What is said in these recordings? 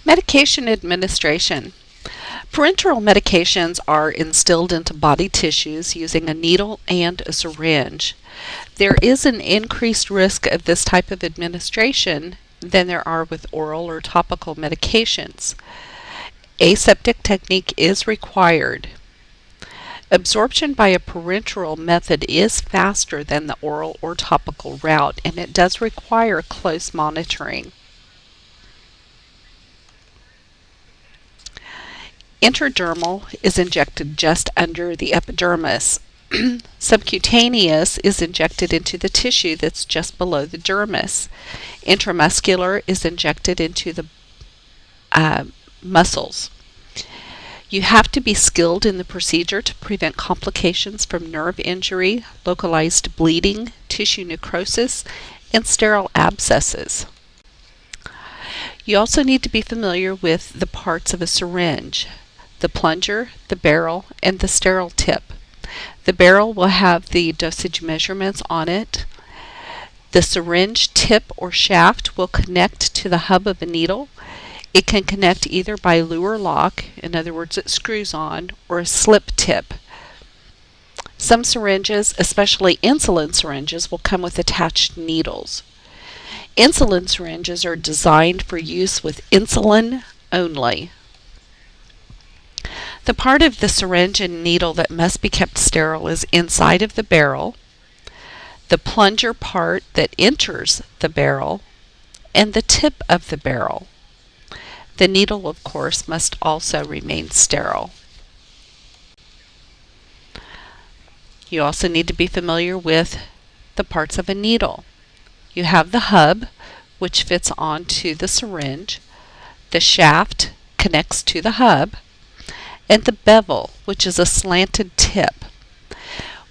Medication administration. Parenteral medications are instilled into body tissues using a needle and a syringe. There is an increased risk of this type of administration than there are with oral or topical medications. Aseptic technique is required. Absorption by a parenteral method is faster than the oral or topical route, and it does require close monitoring. Intradermal is injected just under the epidermis. Subcutaneous is injected into the tissue that's just below the dermis. Intramuscular is injected into the muscles. You have to be skilled in the procedure to prevent complications from nerve injury, localized bleeding, tissue necrosis, and sterile abscesses. You also need to be familiar with the parts of a syringe: the plunger, the barrel, and the sterile tip. The barrel will have the dosage measurements on it. The syringe tip or shaft will connect to the hub of a needle. It can connect either by luer lock, in other words it screws on, or a slip tip. Some syringes, especially insulin syringes, will come with attached needles. Insulin syringes are designed for use with insulin only. The part of the syringe and needle that must be kept sterile is inside of the barrel, the plunger part that enters the barrel, and the tip of the barrel. The needle, of course, must also remain sterile. You also need to be familiar with the parts of a needle. You have the hub, which fits onto the syringe. The shaft connects to the hub, and the bevel, which is a slanted tip.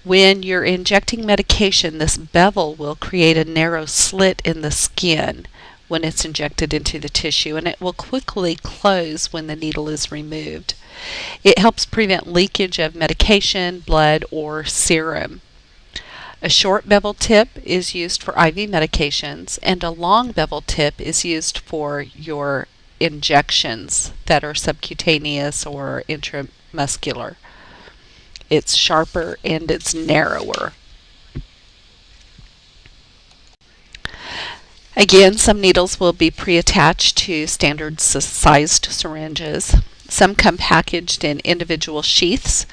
When you're injecting medication, this bevel will create a narrow slit in the skin when it's injected into the tissue, and it will quickly close when the needle is removed. It helps prevent leakage of medication, blood, or serum. A short bevel tip is used for IV medications, and a long bevel tip is used for your injections that are subcutaneous or intramuscular. It's sharper and it's narrower. Again, some needles will be pre-attached to standard sized syringes. Some come packaged in individual sheaths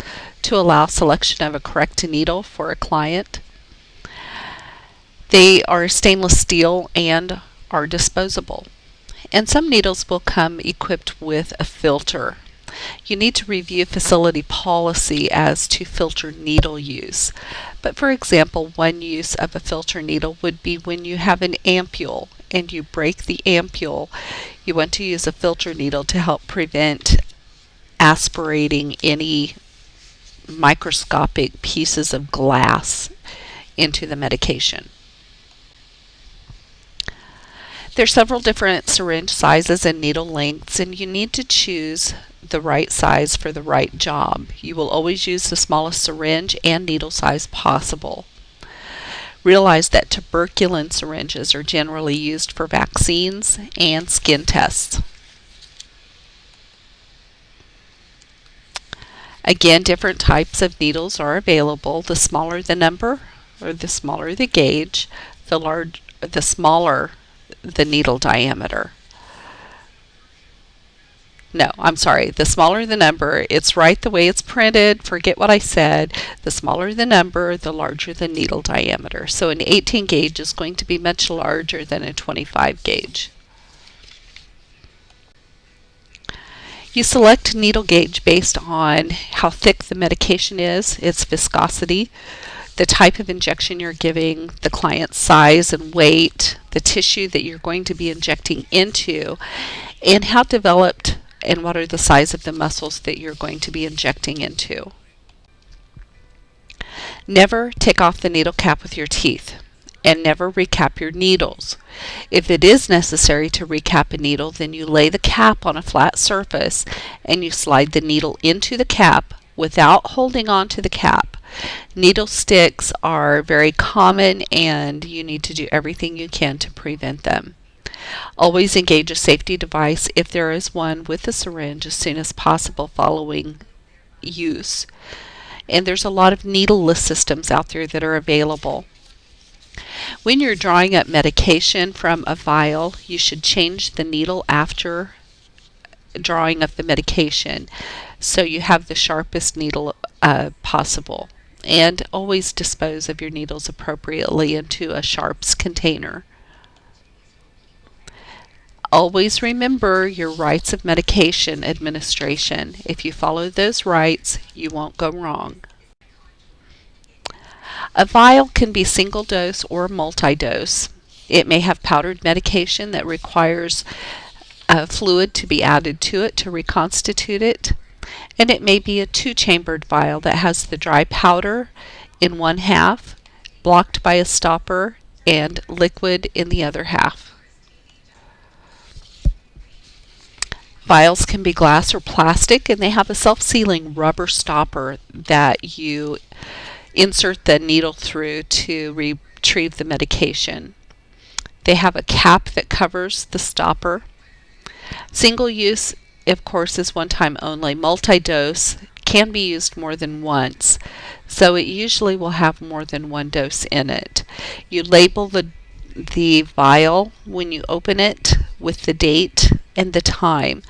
to allow selection of a correct needle for a client. They are stainless steel and are disposable. And some needles will come equipped with a filter. You need to review facility policy as to filter needle use. But for example, one use of a filter needle would be when you have an ampule and you break the ampule. You want to use a filter needle to help prevent aspirating any microscopic pieces of glass into the medication. There are several different syringe sizes and needle lengths, and you need to choose the right size for the right job. You will always use the smallest syringe and needle size possible. Realize that tuberculin syringes are generally used for vaccines and skin tests. Again, different types of needles are available. The smaller the number, or the smaller the gauge, the smaller the needle diameter. No, I'm sorry. The smaller the number, it's right the way it's printed. Forget what I said. The smaller the number, the larger the needle diameter. So an 18 gauge is going to be much larger than a 25 gauge. You select needle gauge based on how thick the medication is, its viscosity, the type of injection you're giving, the client's size and weight, the tissue that you're going to be injecting into, and how developed and what are the size of the muscles that you're going to be injecting into. Never take off the needle cap with your teeth, and never recap your needles. If it is necessary to recap a needle, then you lay the cap on a flat surface and you slide the needle into the cap without holding on to the cap. Needle sticks are very common and you need to do everything you can to prevent them. Always engage a safety device if there is one with the syringe as soon as possible following use. And there's a lot of needleless systems out there that are available. When you're drawing up medication from a vial, you should change the needle after drawing up the medication so you have the sharpest needle possible. And always dispose of your needles appropriately into a sharps container. Always remember your rights of medication administration. If you follow those rights, you won't go wrong. A vial can be single dose or multi-dose. It may have powdered medication that requires fluid to be added to it to reconstitute it, and it may be a two-chambered vial that has the dry powder in one half, blocked by a stopper, and liquid in the other half. Vials can be glass or plastic, and they have a self-sealing rubber stopper that you insert the needle through to retrieve the medication. They have a cap that covers the stopper. Single use, of course, is one time only. Multi-dose can be used more than once, so it usually will have more than one dose in it. You label the vial when you open it with the date and the time,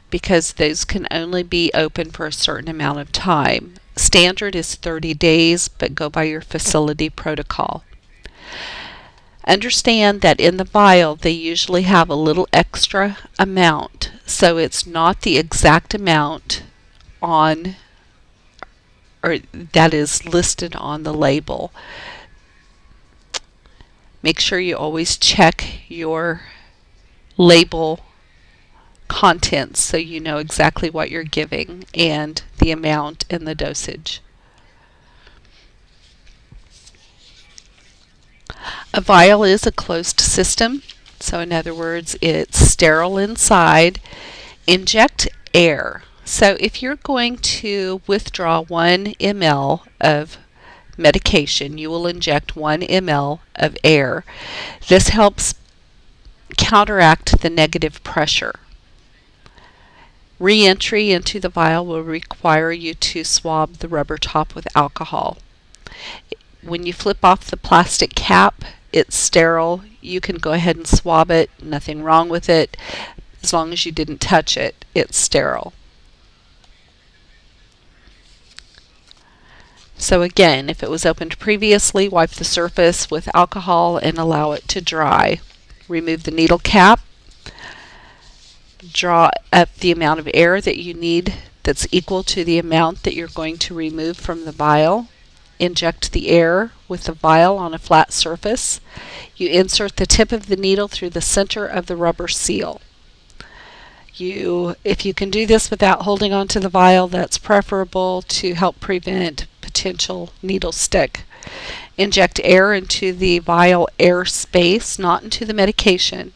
because those can only be open for a certain amount of time. Standard is 30 days, but go by your facility protocol. Understand that in the vial they usually have a little extra amount, so it's not the exact amount on or that is listed on the label. Make sure you always check your label contents so you know exactly what you're giving and the amount and the dosage. A vial is a closed system, so in other words, it's sterile inside. Inject air. So if you're going to withdraw 1 ml of medication, you will inject 1 ml of air. This helps counteract the negative pressure. Re-entry into the vial will require you to swab the rubber top with alcohol. When you flip off the plastic cap, it's sterile. You can go ahead and swab it. Nothing wrong with it. As long as you didn't touch it, it's sterile. So again, if it was opened previously, wipe the surface with alcohol and allow it to dry. Remove the needle cap. Draw up the amount of air that you need that's equal to the amount that you're going to remove from the vial. Inject the air with the vial on a flat surface. You insert the tip of the needle through the center of the rubber seal. If you can do this without holding onto the vial, that's preferable to help prevent potential needle stick. Inject air into the vial air space, not into the medication.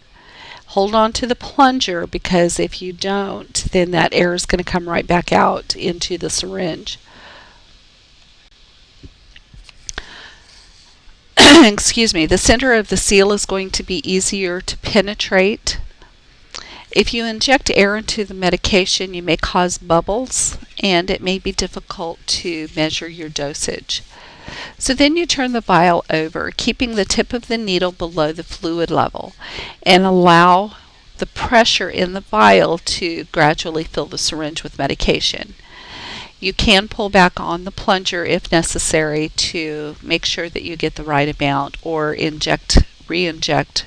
Hold on to the plunger, because if you don't, then that air is going to come right back out into the syringe. Excuse me, the center of the seal is going to be easier to penetrate. If you inject air into the medication, you may cause bubbles, and it may be difficult to measure your dosage. So then you turn the vial over, keeping the tip of the needle below the fluid level, and allow the pressure in the vial to gradually fill the syringe with medication. You can pull back on the plunger if necessary to make sure that you get the right amount, or re-inject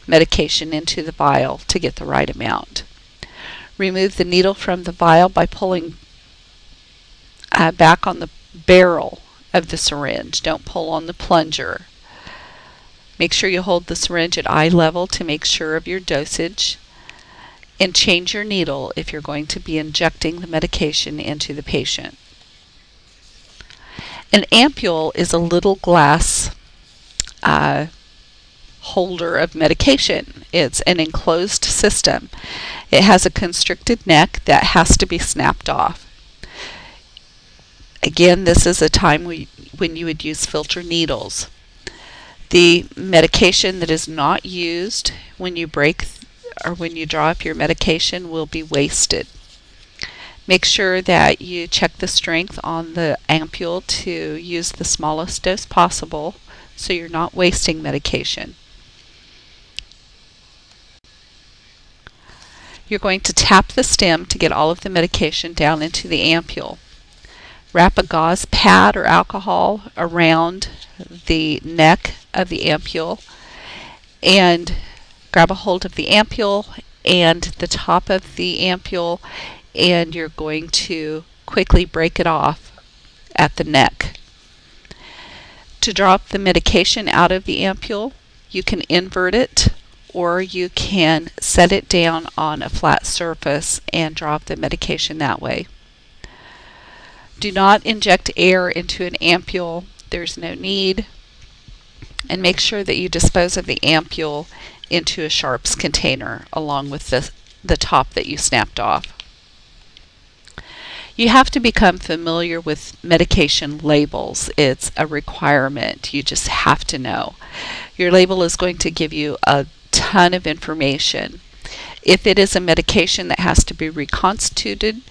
medication into the vial to get the right amount. Remove the needle from the vial by pulling back on the barrel of the syringe. Don't pull on the plunger. Make sure you hold the syringe at eye level to make sure of your dosage, and change your needle if you're going to be injecting the medication into the patient. An ampule is a little glass holder of medication. It's an enclosed system. It has a constricted neck that has to be snapped off. Again, this is a time when you would use filter needles. The medication that is not used when you break or when you draw up your medication will be wasted. Make sure that you check the strength on the ampule to use the smallest dose possible so you're not wasting medication. You're going to tap the stem to get all of the medication down into the ampule. Wrap a gauze pad or alcohol around the neck of the ampule and grab a hold of the ampule and the top of the ampule, and you're going to quickly break it off at the neck. To drop the medication out of the ampule, you can invert it or you can set it down on a flat surface and drop the medication that way. Do not inject air into an ampule. There's no need. And make sure that you dispose of the ampule into a sharps container along with the top that you snapped off. You have to become familiar with medication labels. It's a requirement. You just have to know. Your label is going to give you a ton of information. If it is a medication that has to be reconstituted,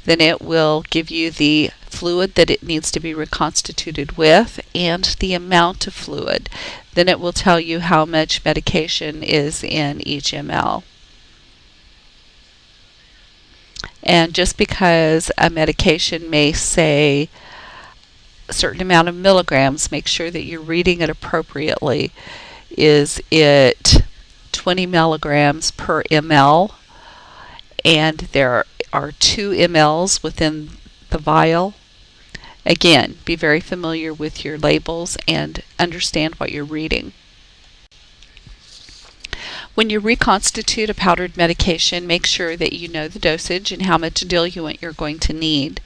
then it will give you the fluid that it needs to be reconstituted with and the amount of fluid. Then it will tell you how much medication is in each ml. And just because a medication may say a certain amount of milligrams, make sure that you're reading it appropriately. Is it 20 milligrams per ml, and there are 2 mLs within the vial? Again, be very familiar with your labels and understand what you're reading. When you reconstitute a powdered medication, make sure that you know the dosage and how much diluent you're going to need.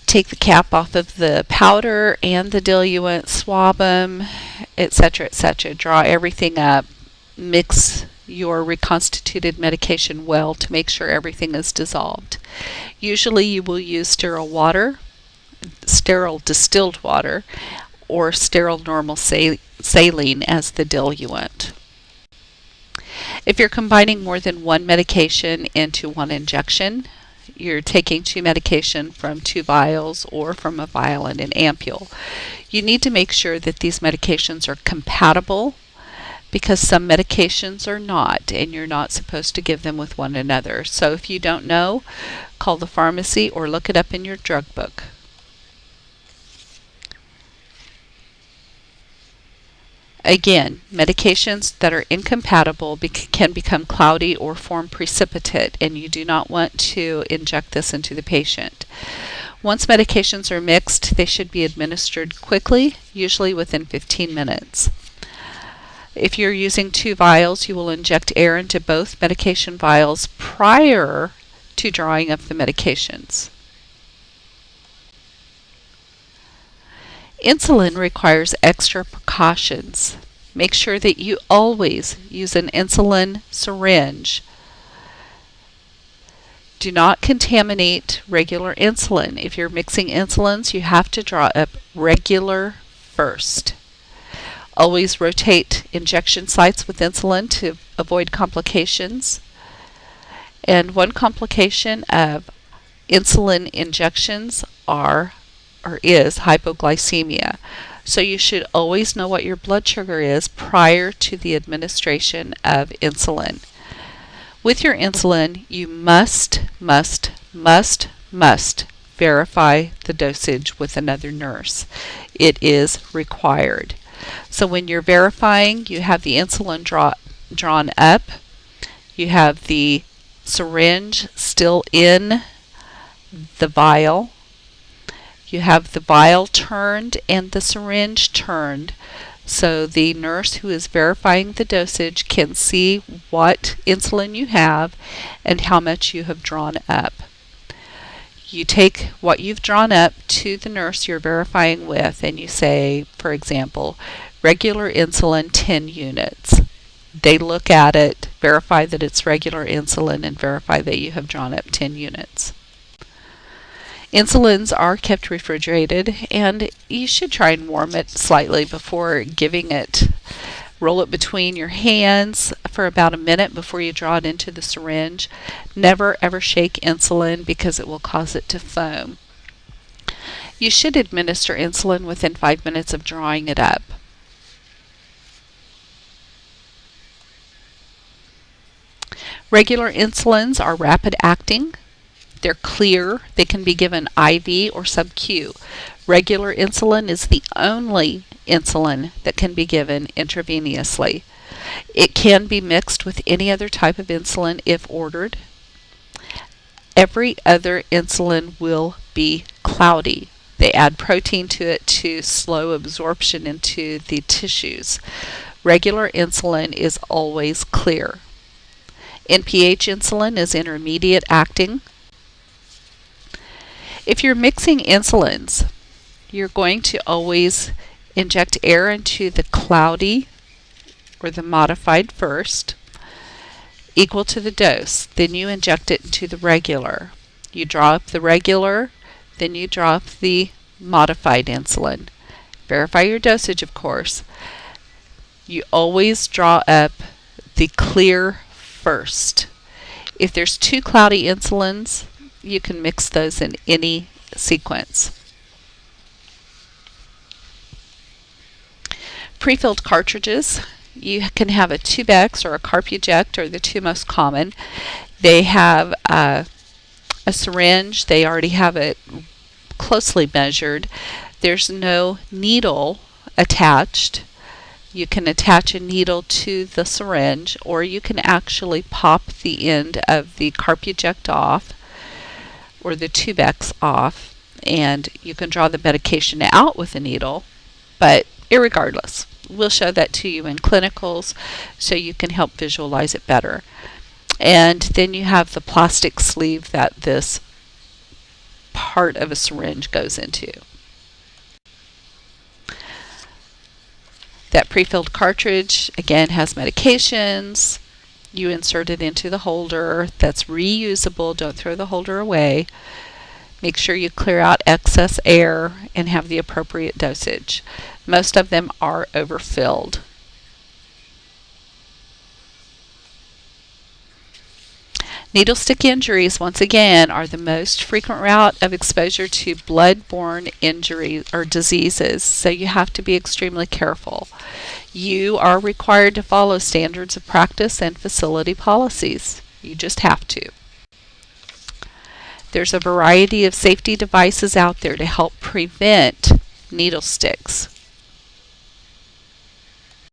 Take the cap off of the powder and the diluent, swab them, etc., etc. Draw everything up, mix your reconstituted medication well to make sure everything is dissolved. Usually you will use sterile water, sterile distilled water, or sterile normal saline as the diluent. If you're combining more than one medication into one injection, you're taking 2 medication from 2 vials or from a vial and an ampule. You need to make sure that these medications are compatible, because some medications are not, and you're not supposed to give them with one another. So if you don't know, call the pharmacy or look it up in your drug book. Again, medications that are incompatible can become cloudy or form precipitate, and you do not want to inject this into the patient. Once medications are mixed, they should be administered quickly, usually within 15 minutes. If you're using 2 vials, you will inject air into both medication vials prior to drawing up the medications. Insulin requires extra precautions. Make sure that you always use an insulin syringe. Do not contaminate regular insulin. If you're mixing insulins, you have to draw up regular first. Always rotate injection sites with insulin to avoid complications. And one complication of insulin injections is hypoglycemia. So you should always know what your blood sugar is prior to the administration of insulin. With your insulin, you must verify the dosage with another nurse. It is required. So when you're verifying, you have the insulin drawn up, you have the syringe still in the vial, you have the vial turned and the syringe turned, so the nurse who is verifying the dosage can see what insulin you have and how much you have drawn up. You take what you've drawn up to the nurse you're verifying with, and you say, for example, regular insulin 10 units. They look at it, verify that it's regular insulin, and verify that you have drawn up 10 units. Insulins are kept refrigerated, and you should try and warm it slightly before giving it. Roll it between your hands for about a minute before you draw it into the syringe. Never ever shake insulin because it will cause it to foam. You should administer insulin within 5 minutes of drawing it up. Regular insulins are rapid acting. They're clear. They can be given IV or sub-Q. Regular insulin is the only insulin that can be given intravenously. It can be mixed with any other type of insulin if ordered. Every other insulin will be cloudy. They add protein to it to slow absorption into the tissues. Regular insulin is always clear. NPH insulin is intermediate acting. If you're mixing insulins, you're going to always inject air into the cloudy or the modified first, equal to the dose. Then you inject it into the regular. You draw up the regular, then you draw up the modified insulin. Verify your dosage, of course. You always draw up the clear first. If there's two cloudy insulins, you can mix those in any sequence. Pre-filled cartridges. You can have a Tubex or a Carpuject, are the two most common. They have a syringe. They already have it closely measured. There's no needle attached. You can attach a needle to the syringe, or you can actually pop the end of the Carpuject off or the Tubex off, and you can draw the medication out with a needle. But irregardless, we'll show that to you in clinicals so you can help visualize it better. And then you have the plastic sleeve that this part of a syringe goes into. That pre-filled cartridge, again, has medications. You insert it into the holder. That's reusable. Don't throw the holder away. Make sure you clear out excess air and have the appropriate dosage. Most of them are overfilled. Needle stick injuries, once again, are the most frequent route of exposure to blood-borne injuries or diseases, so you have to be extremely careful. You are required to follow standards of practice and facility policies. You just have to. There's a variety of safety devices out there to help prevent needle sticks.